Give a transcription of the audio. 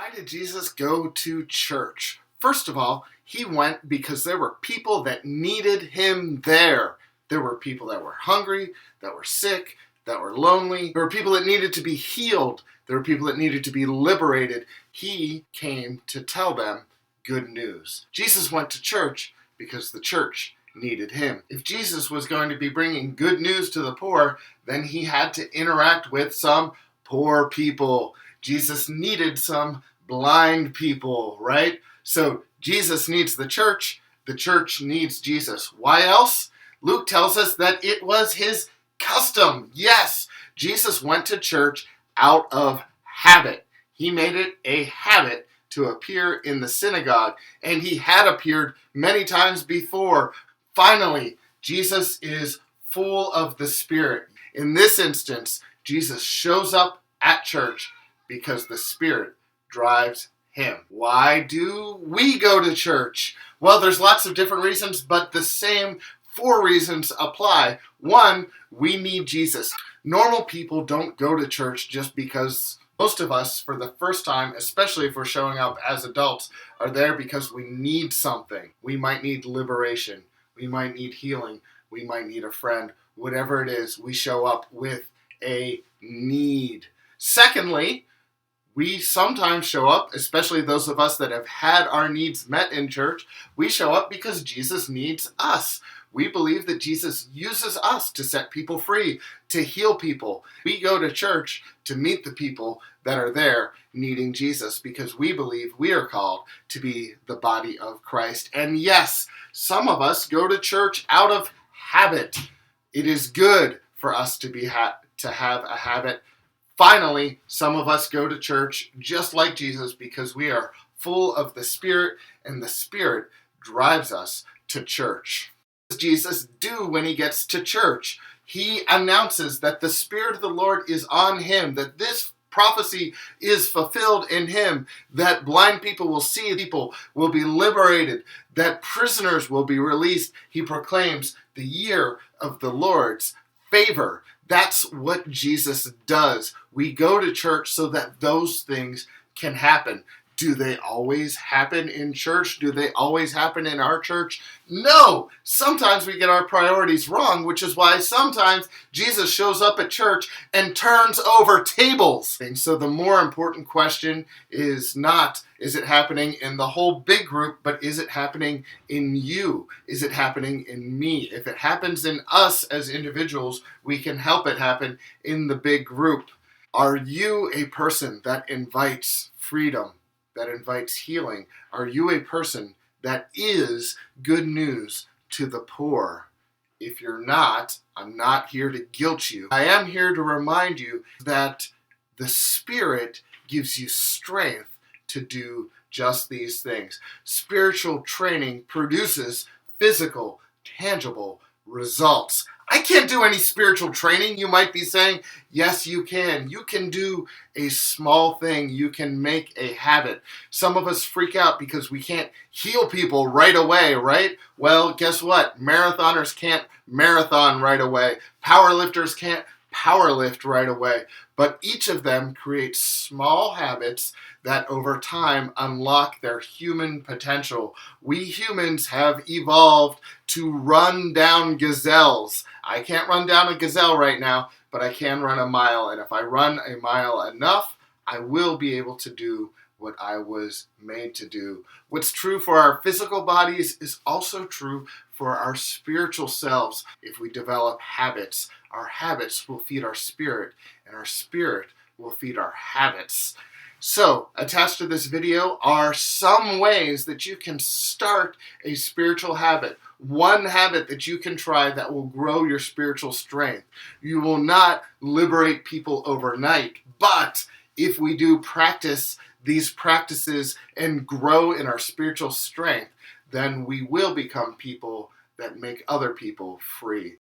Why did Jesus go to church? First of all, he went because there were people that needed him there. There were people that were hungry, that were sick, that were lonely. There were people that needed to be healed. There were people that needed to be liberated. He came to tell them good news. Jesus went to church because the church needed him. If Jesus was going to be bringing good news to the poor, then he had to interact with some poor people. Jesus needed some blind people, right? So Jesus needs the church needs Jesus. Why else? Luke tells us that it was his custom. Yes, Jesus went to church out of habit. He made it a habit to appear in the synagogue, and he had appeared many times before. Finally, Jesus is full of the Spirit. In this instance, Jesus shows up at church because the Spirit drives him. Why do we go to church? Well, there's lots of different reasons, but the same 4 reasons apply. 1, we need Jesus. Normal people don't go to church just because most of us, for the first time, especially if we're showing up as adults, are there because we need something. We might need liberation. We might need healing. We might need a friend. Whatever it is, we show up with a need. Secondly, we sometimes show up, especially those of us that have had our needs met in church, we show up because Jesus needs us. We believe that Jesus uses us to set people free, to heal people. We go to church to meet the people that are there needing Jesus because we believe we are called to be the body of Christ. And yes, some of us go to church out of habit. It is good for us to have a habit. Finally, some of us go to church just like Jesus because we are full of the Spirit, and the Spirit drives us to church. What does Jesus do when he gets to church? He announces that the Spirit of the Lord is on him, that this prophecy is fulfilled in him, that blind people will see, people will be liberated, that prisoners will be released. He proclaims the year of the Lord's favor. That's what Jesus does. We go to church so that those things can happen. Do they always happen in church? Do they always happen in our church? No! Sometimes we get our priorities wrong, which is why sometimes Jesus shows up at church and turns over tables. And so the more important question is not, is it happening in the whole big group, but is it happening in you? Is it happening in me? If it happens in us as individuals, we can help it happen in the big group. Are you a person that invites freedom, that invites healing? Are you a person that is good news to the poor? If you're not, I'm not here to guilt you. I am here to remind you that the Spirit gives you strength to do just these things. Spiritual training produces physical, tangible results. I can't do any spiritual training. You might be saying, yes, you can. You can do a small thing. You can make a habit. Some of us freak out because we can't heal people right away, right? Well, guess what? Marathoners can't marathon right away. Powerlifters can't powerlift right away. But each of them creates small habits that over time unlock their human potential. We humans have evolved to run down gazelles. I can't run down a gazelle right now, but I can run a mile. And if I run a mile enough, I will be able to do what I was made to do. What's true for our physical bodies is also true for our spiritual selves. If we develop habits, our habits will feed our spirit, and our spirit will feed our habits. So, attached to this video are some ways that you can start a spiritual habit. One habit that you can try that will grow your spiritual strength. You will not liberate people overnight, but if we do practice these practices and grow in our spiritual strength, then we will become people that make other people free.